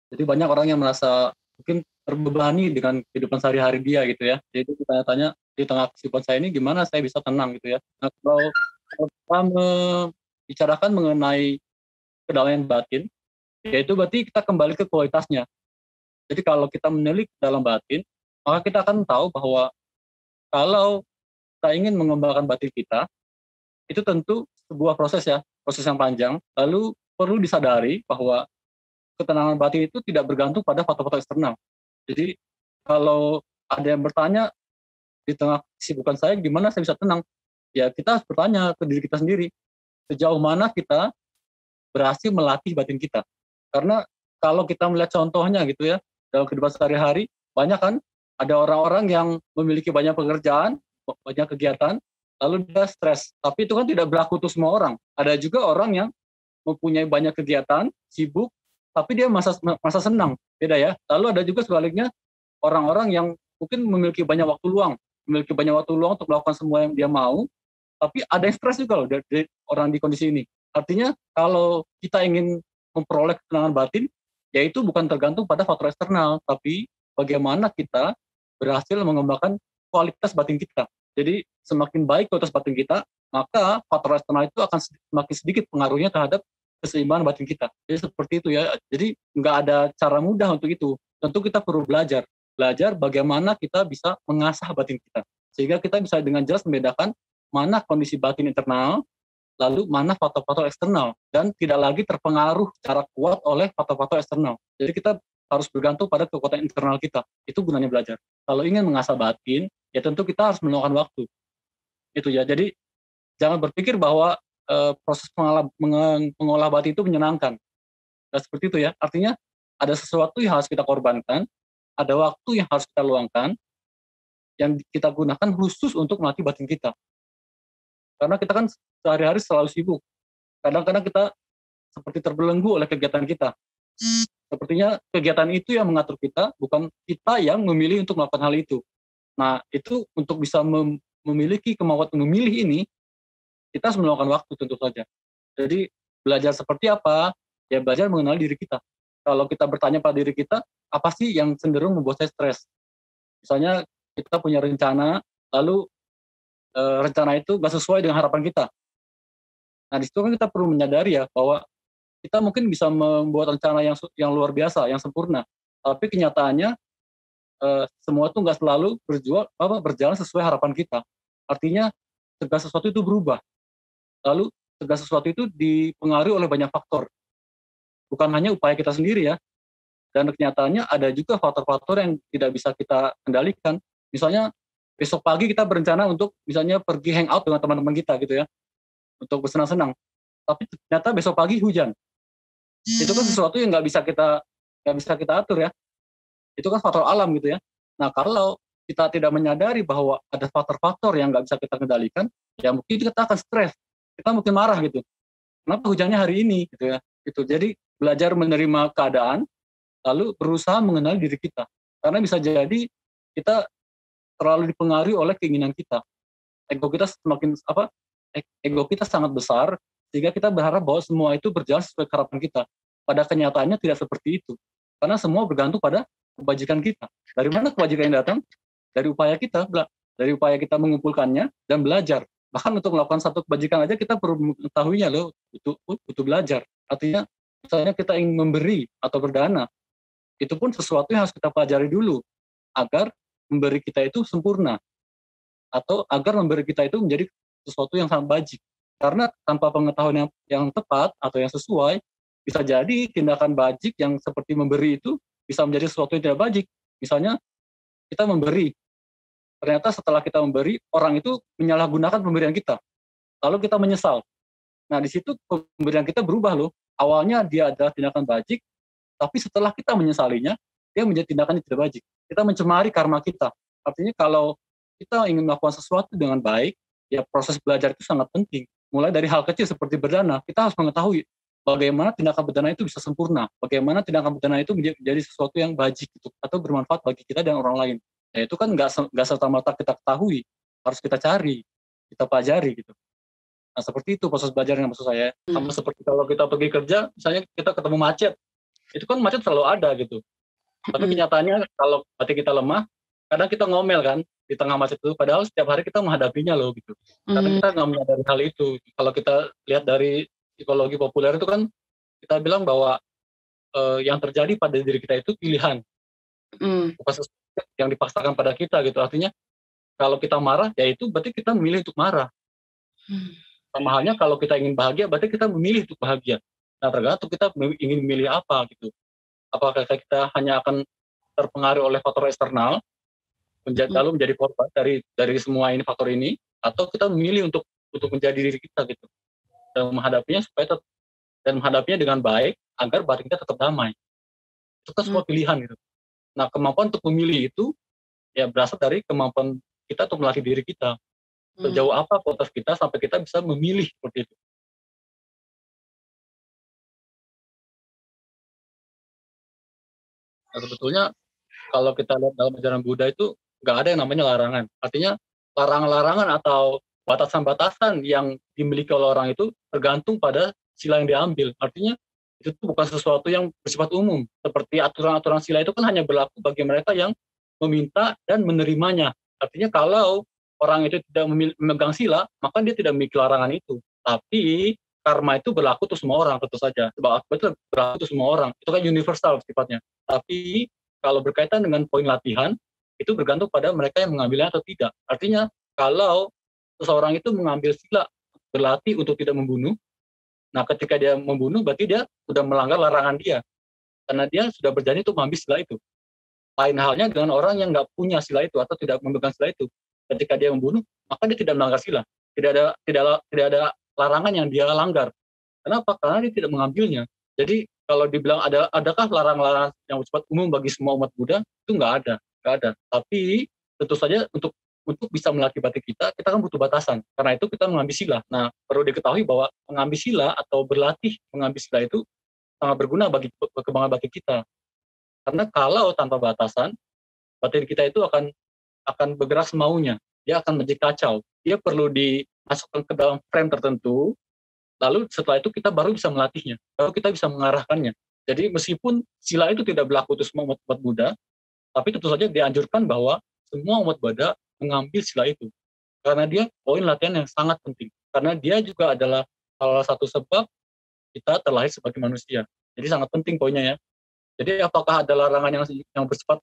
Jadi banyak orang yang merasa mungkin terbebani dengan kehidupan sehari-hari dia gitu ya. Jadi ditanya-tanya di tengah kesibukan saya ini gimana saya bisa tenang gitu ya. Nah, kalau kita membicarakan mengenai kedamaian batin, yaitu berarti kita kembali ke kualitasnya. Jadi kalau kita menilik dalam batin, maka kita akan tahu bahwa kalau kita ingin mengembangkan batin kita, itu tentu sebuah proses ya, proses yang panjang. Lalu perlu disadari bahwa ketenangan batin itu tidak bergantung pada faktor-faktor eksternal. Jadi kalau ada yang bertanya di tengah kesibukan saya, gimana saya bisa tenang? Ya kita harus bertanya ke diri kita sendiri, sejauh mana kita berhasil melatih batin kita. Karena kalau kita melihat contohnya gitu ya, dalam kehidupan sehari-hari, banyak kan ada orang-orang yang memiliki banyak pekerjaan, banyak kegiatan, lalu dia stres. Tapi itu kan tidak berlaku untuk semua orang. Ada juga orang yang mempunyai banyak kegiatan, sibuk, tapi dia masa senang, beda ya. Lalu ada juga sebaliknya orang-orang yang mungkin memiliki banyak waktu luang, untuk melakukan semua yang dia mau, tapi ada yang stres juga loh dari orang di kondisi ini. Artinya kalau kita ingin memperoleh ketenangan batin, yaitu bukan tergantung pada faktor eksternal, tapi bagaimana kita berhasil mengembangkan kualitas batin kita. Jadi semakin baik kualitas batin kita, maka faktor eksternal itu akan semakin sedikit pengaruhnya terhadap keseimbangan batin kita. Jadi seperti itu ya. Jadi nggak ada cara mudah untuk itu. Tentu kita perlu belajar bagaimana kita bisa mengasah batin kita. Sehingga kita bisa dengan jelas membedakan mana kondisi batin internal, lalu mana faktor-faktor eksternal, dan tidak lagi terpengaruh secara kuat oleh faktor-faktor eksternal. Jadi kita harus bergantung pada kekuatan internal kita. Itu gunanya belajar. Kalau ingin mengasah batin, ya tentu kita harus meluangkan waktu. Itu ya. Jadi jangan berpikir bahwa proses mengolah batin itu menyenangkan. Nah, seperti itu ya. Artinya ada sesuatu yang harus kita korbankan, ada waktu yang harus kita luangkan, yang kita gunakan khusus untuk melatih batin kita. Karena kita kan sehari-hari selalu sibuk. Kadang-kadang kita seperti terbelenggu oleh kegiatan kita. Sepertinya kegiatan itu yang mengatur kita, bukan kita yang memilih untuk melakukan hal itu. Nah, itu untuk bisa memiliki kemampuan memilih ini, kita harus meluangkan waktu tentu saja. Jadi belajar seperti apa? Ya belajar mengenali diri kita. Kalau kita bertanya pada diri kita, apa sih yang cenderung membuat saya stres? Misalnya kita punya rencana, lalu rencana itu nggak sesuai dengan harapan kita. Nah di situ kan kita perlu menyadari ya bahwa kita mungkin bisa membuat rencana yang luar biasa, yang sempurna, tapi kenyataannya semua itu nggak selalu berjalan sesuai harapan kita. Artinya segala sesuatu itu berubah. Lalu segala sesuatu itu dipengaruhi oleh banyak faktor. Bukan hanya upaya kita sendiri ya. Dan kenyataannya ada juga faktor-faktor yang tidak bisa kita kendalikan. Misalnya besok pagi kita berencana untuk misalnya pergi hangout dengan teman-teman kita gitu ya, untuk bersenang-senang. Tapi ternyata besok pagi hujan. Itu kan sesuatu yang nggak bisa kita atur ya. Itu kan faktor alam gitu ya. Nah kalau kita tidak menyadari bahwa ada faktor-faktor yang nggak bisa kita kendalikan, ya mungkin kita akan stres, kita mungkin marah gitu. Kenapa hujannya hari ini gitu ya? Gitu. Jadi belajar menerima keadaan, lalu berusaha mengenali diri kita. Karena bisa jadi kita terlalu dipengaruhi oleh keinginan kita. Ego kita sangat besar, sehingga kita berharap bahwa semua itu berjalan sesuai harapan kita. Pada kenyataannya tidak seperti itu. Karena semua bergantung pada kebajikan kita. Dari mana kebajikan yang datang? Dari upaya kita mengumpulkannya dan belajar. Bahkan untuk melakukan satu kebajikan aja kita perlu mengetahuinya loh, butuh belajar. Artinya misalnya kita ingin memberi atau berdana, itu pun sesuatu yang harus kita pelajari dulu agar memberi kita itu sempurna, atau agar memberi kita itu menjadi sesuatu yang sangat bajik. Karena tanpa pengetahuan yang tepat atau yang sesuai, bisa jadi tindakan bajik yang seperti memberi itu bisa menjadi sesuatu yang tidak bajik. Misalnya kita memberi, ternyata setelah kita memberi, orang itu menyalahgunakan pemberian kita, lalu kita menyesal. Nah di situ pemberian kita berubah loh. Awalnya dia adalah tindakan bajik, tapi setelah kita menyesalinya, dia menjadi tindakan yang tidak bajik. Kita mencemari karma kita. Artinya kalau kita ingin melakukan sesuatu dengan baik, ya proses belajar itu sangat penting. Mulai dari hal kecil seperti berdana, kita harus mengetahui bagaimana tindakan berdana itu bisa sempurna, bagaimana tindakan berdana itu menjadi sesuatu yang bajik gitu, atau bermanfaat bagi kita dan orang lain. Ya itu kan nggak serta-merta kita ketahui, harus kita cari, kita pelajari gitu. Nah seperti itu proses belajar yang maksud saya. Sama seperti kalau kita pergi kerja, misalnya kita ketemu macet, itu kan macet selalu ada gitu. Tapi Mm-mm. kenyataannya kalau batin kita lemah, kadang kita ngomel kan di tengah macet itu, padahal setiap hari kita menghadapinya loh gitu. Kadang Mm. kita nggak menyadari hal itu. Kalau kita lihat dari psikologi populer itu kan kita bilang bahwa yang terjadi pada diri kita itu pilihan, Mm. bukan sesuatu yang dipaksakan pada kita gitu. Artinya kalau kita marah, ya itu berarti kita memilih untuk marah. Mm. Sama halnya kalau kita ingin bahagia, berarti kita memilih untuk bahagia. Nah, tergantung kita ingin memilih apa gitu. Apakah kita hanya akan terpengaruh oleh faktor eksternal, Mm. lalu menjadi korban dari semua ini faktor ini, atau kita memilih untuk menjadi diri kita gitu, dan menghadapinya dan menghadapinya dengan baik agar batin kita tetap damai. Itu kan Mm. semua pilihan gitu. Nah, kemampuan untuk memilih itu ya berasal dari kemampuan kita untuk melatih diri kita. Mm. Sejauh apa kualitas kita sampai kita bisa memilih seperti itu. Nah, sebetulnya kalau kita lihat dalam ajaran Buddha itu nggak ada yang namanya larangan. Artinya larangan-larangan atau batasan-batasan yang dimiliki oleh orang itu tergantung pada sila yang diambil. Artinya itu tuh bukan sesuatu yang bersifat umum. Seperti aturan-aturan sila itu kan hanya berlaku bagi mereka yang meminta dan menerimanya. Artinya kalau orang itu tidak memegang sila, maka dia tidak memiliki larangan itu. Tapi karma itu berlaku untuk semua orang tentu saja. Sebab akibat itu berlaku untuk semua orang. Itu kan universal sifatnya. Tapi kalau berkaitan dengan poin latihan, itu bergantung pada mereka yang mengambilnya atau tidak. Artinya, kalau seseorang itu mengambil sila berlatih untuk tidak membunuh, nah ketika dia membunuh, berarti dia sudah melanggar larangan dia. Karena dia sudah berjanji untuk mengambil sila itu. Lain halnya dengan orang yang nggak punya sila itu atau tidak memegang sila itu. Ketika dia membunuh, maka dia tidak melanggar sila. Tidak ada larangan yang dia langgar. Kenapa? Karena dia tidak mengambilnya. Jadi kalau dibilang adakah larangan-larangan yang bersifat umum bagi semua umat Buddha, itu nggak ada. Tapi tentu saja untuk bisa melatih batin kita kan butuh batasan. Karena itu kita mengambil sila. Nah, perlu diketahui bahwa mengambil sila atau berlatih mengambil sila itu sangat berguna bagi perkembangan batin kita. Karena kalau tanpa batasan, batin kita itu akan bergerak semaunya. Dia akan menjadi kacau. Dia perlu dimasukkan ke dalam frame tertentu. Lalu setelah itu kita baru bisa melatihnya, baru kita bisa mengarahkannya. Jadi meskipun sila itu tidak berlaku untuk semua umat Buddha, tapi tentu saja dianjurkan bahwa semua umat Buddha mengambil sila itu. Karena dia poin latihan yang sangat penting. Karena dia juga adalah salah satu sebab kita terlahir sebagai manusia. Jadi sangat penting poinnya ya. Jadi apakah ada larangan yang bersifat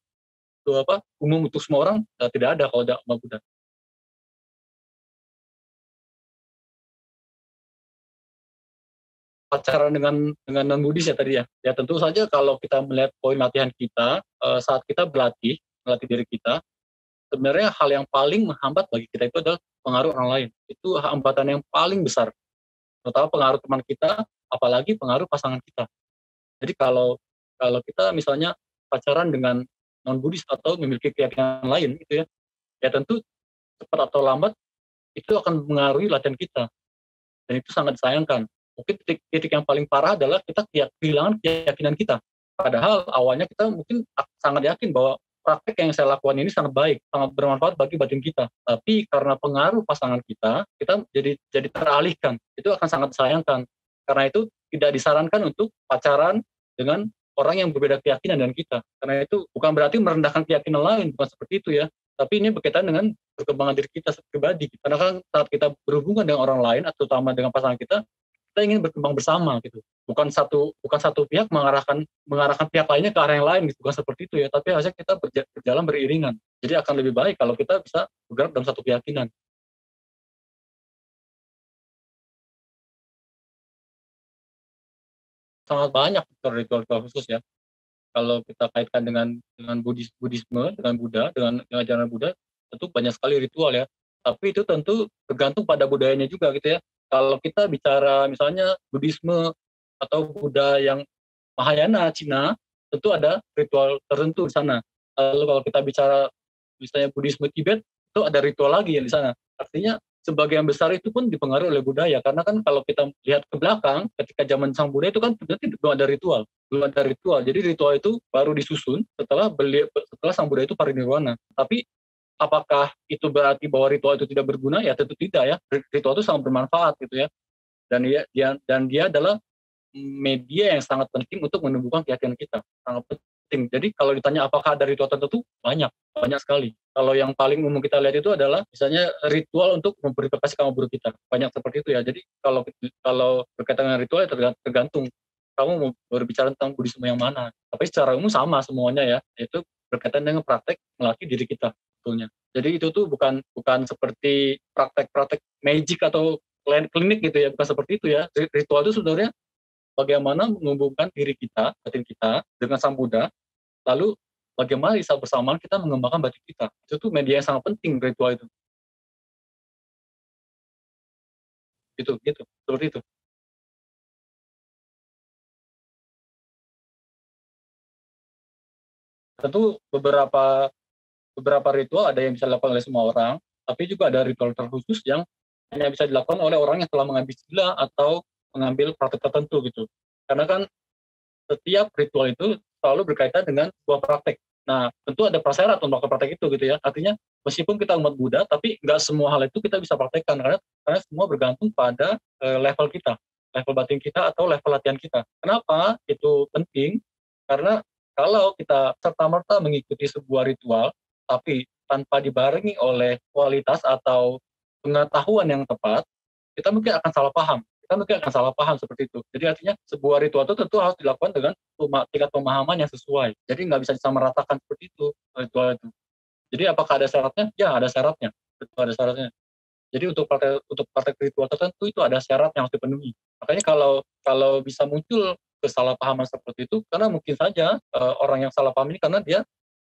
umum untuk semua orang? Nah, tidak ada kalau ada umat Buddha. Pacaran dengan non Buddhis ya tadi ya. Ya tentu saja kalau kita melihat poin latihan kita saat kita melatih diri kita, sebenarnya hal yang paling menghambat bagi kita itu adalah pengaruh orang lain. Itu hambatan yang paling besar. Terutama pengaruh teman kita, apalagi pengaruh pasangan kita. Jadi kalau kalau kita misalnya pacaran dengan non Buddhis atau memiliki keyakinan lain gitu ya, ya tentu cepat atau lambat itu akan mengaruhi latihan kita. Dan itu sangat disayangkan. Mungkin titik yang paling parah adalah kita kehilangan keyakinan kita. Padahal awalnya kita mungkin sangat yakin bahwa praktek yang saya lakukan ini sangat baik, sangat bermanfaat bagi batin kita. Tapi karena pengaruh pasangan kita jadi teralihkan. Itu akan sangat disayangkan. Karena itu tidak disarankan untuk pacaran dengan orang yang berbeda keyakinan dengan kita. Karena itu bukan berarti merendahkan keyakinan lain, bukan seperti itu ya. Tapi ini berkaitan dengan perkembangan diri kita pribadi. Karena kan saat kita berhubungan dengan orang lain, atau terutama dengan pasangan kita ingin berkembang bersama gitu. Bukan satu pihak mengarahkan pihak lainnya ke arah yang lain gitu. Bukan seperti itu ya. Tapi harusnya kita berjalan beriringan. Jadi akan lebih baik kalau kita bisa bergerak dalam satu keyakinan. Sangat banyak ritual-ritual khusus ya. Kalau kita kaitkan dengan Buddhisme, dengan Buddha, dengan ajaran Buddha, tentu banyak sekali ritual ya. Tapi itu tentu tergantung pada budayanya juga gitu ya. Kalau kita bicara misalnya Buddhisme atau Buddha yang Mahayana Cina, tentu ada ritual tertentu di sana. Lalu kalau kita bicara misalnya Buddhisme Tibet, itu ada ritual lagi yang di sana. Artinya sebagian besar itu pun dipengaruhi oleh budaya. Karena kan kalau kita lihat ke belakang, ketika zaman Sang Buddha itu kan berarti belum ada ritual. Belum ada ritual. Jadi ritual itu baru disusun setelah Sang Buddha itu parinirwana. Tapi apakah itu berarti bahwa ritual itu tidak berguna? Ya tentu tidak ya. Ritual itu sangat bermanfaat gitu ya. Dan dia adalah media yang sangat penting untuk menumbuhkan keyakinan kita, sangat penting. Jadi kalau ditanya apakah ada ritual tertentu, banyak, banyak sekali. Kalau yang paling umum kita lihat itu adalah misalnya ritual untuk memverifikasi kamu guru kita, banyak seperti itu ya. Jadi kalau berkaitan dengan ritual ya tergantung kamu mau berbicara tentang Buddhisme yang mana. Tapi secara umum sama semuanya ya, yaitu berkaitan dengan praktek melatih diri kita sebetulnya. Jadi itu tuh bukan bukan seperti praktek-praktek magic atau klinik gitu ya, bukan seperti itu ya. Ritual itu sebenarnya bagaimana menghubungkan diri kita, batin kita dengan Sang Buddha, lalu bagaimana bisa bersamaan kita mengembangkan batin kita. Itu tuh media yang sangat penting ritual itu. Gitu, seperti itu. Tentu beberapa ritual ada yang bisa dilakukan oleh semua orang, tapi juga ada ritual terkhusus yang hanya bisa dilakukan oleh orang yang telah mengambil sila atau mengambil praktek tertentu gitu. Karena kan setiap ritual itu selalu berkaitan dengan sebuah praktek. Nah, tentu ada prasyarat untuk melakukan praktek itu gitu ya. Artinya meskipun kita umat Buddha, tapi nggak semua hal itu kita bisa praktekkan karena semua bergantung pada level kita, level batin kita atau level latihan kita. Kenapa itu penting? Karena kalau kita serta-merta mengikuti sebuah ritual, tapi tanpa dibarengi oleh kualitas atau pengetahuan yang tepat, kita mungkin akan salah paham. Kita mungkin akan salah paham seperti itu. Jadi artinya sebuah ritual itu tentu harus dilakukan dengan tingkat pemahaman yang sesuai. Jadi nggak bisa disamaratakan seperti itu ritual itu. Jadi apakah ada syaratnya? Ya ada syaratnya. Betul ada syaratnya. Jadi untuk praktek ritual tertentu itu ada syarat yang harus dipenuhi. Makanya kalau bisa muncul kesalahpahaman seperti itu, karena mungkin saja orang yang salah paham ini karena dia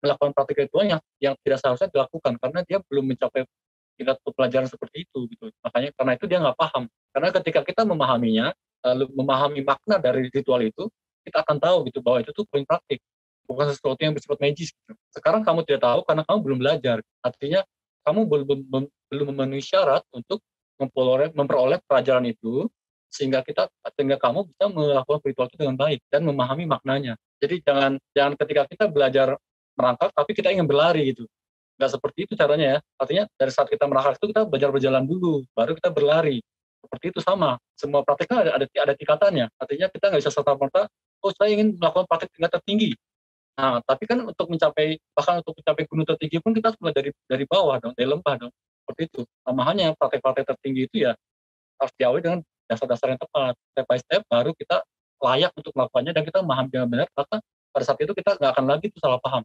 melakukan praktik ritual yang tidak seharusnya dilakukan karena dia belum mencapai tingkat pelajaran seperti itu gitu. Makanya karena itu dia nggak paham. Karena ketika kita memahaminya, lalu memahami makna dari ritual itu, kita akan tahu gitu bahwa itu tuh poin praktik, bukan sesuatu yang bersifat magis. Gitu. Sekarang kamu tidak tahu karena kamu belum belajar. Artinya kamu belum memenuhi syarat untuk memperoleh pelajaran itu sehingga kamu bisa melakukan ritual itu dengan baik dan memahami maknanya. Jadi jangan ketika kita belajar merangkak tapi kita ingin berlari gitu. Nggak seperti itu caranya ya. Artinya dari saat kita merangkak itu kita belajar berjalan dulu, baru kita berlari. Seperti itu sama. Semua praktek kan ada tingkatannya. Artinya kita nggak bisa serta-merta, oh saya ingin melakukan praktek tingkat tertinggi. Nah, tapi kan bahkan untuk mencapai gunung tertinggi pun kita harus mulai dari bawah dong, dari lembah dong. Seperti itu. Sama halnya praktek-praktek tertinggi itu ya harus diawali dengan dasar-dasar yang tepat. Step by step baru kita layak untuk melakukannya dan kita memahami dengan benar, maka pada saat itu kita nggak akan lagi tuh salah paham.